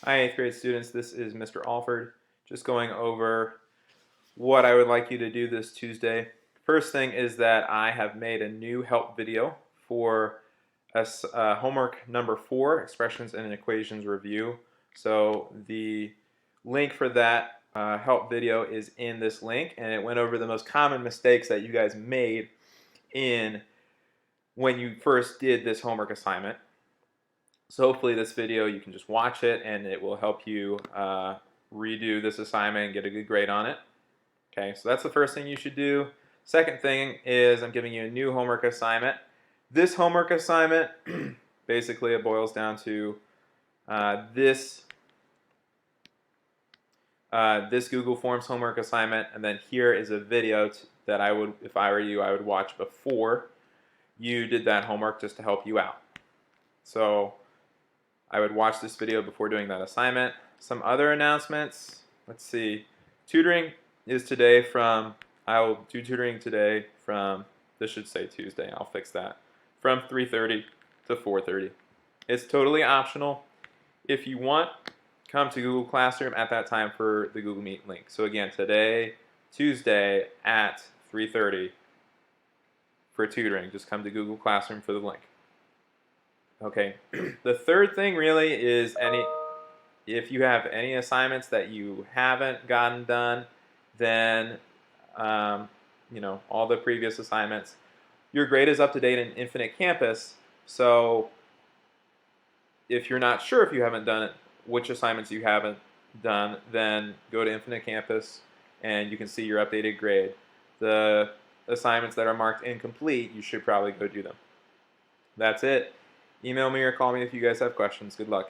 Hi, 8th grade students. This is Mr. Alford, just going over what I would like you to do this Tuesday. First thing is that I have made a new help video for homework number 4, Expressions and Equations Review. So the link for that help video is in this link, and it went over the most common mistakes that you guys made in when you first did this homework assignment. So hopefully this video, you can just watch it and it will help you redo this assignment and get a good grade on it. Okay, so that's the first thing you should do. Second thing is I'm giving you a new homework assignment. This homework assignment, basically it boils down to this Google Forms homework assignment, and then here is a video that I would, if I were you, I would watch before you did that homework just to help you out. So I would watch this video before doing that assignment. Some other announcements. Let's see. Tutoring is today from, I will do tutoring today from, this should say Tuesday, I'll fix that, from 3:30 to 4:30. It's totally optional. If you want, come to Google Classroom at that time for the Google Meet link. So again, today, Tuesday at 3:30 for tutoring. Just come to Google Classroom for the link. Okay, the third thing really is if you have any assignments that you haven't gotten done, then all the previous assignments, your grade is up to date in Infinite Campus. So if you're not sure if you haven't done it, which assignments you haven't done, then go to Infinite Campus and you can see your updated grade. The assignments that are marked incomplete, you should probably go do them. That's it. Email me or call me if you guys have questions. Good luck.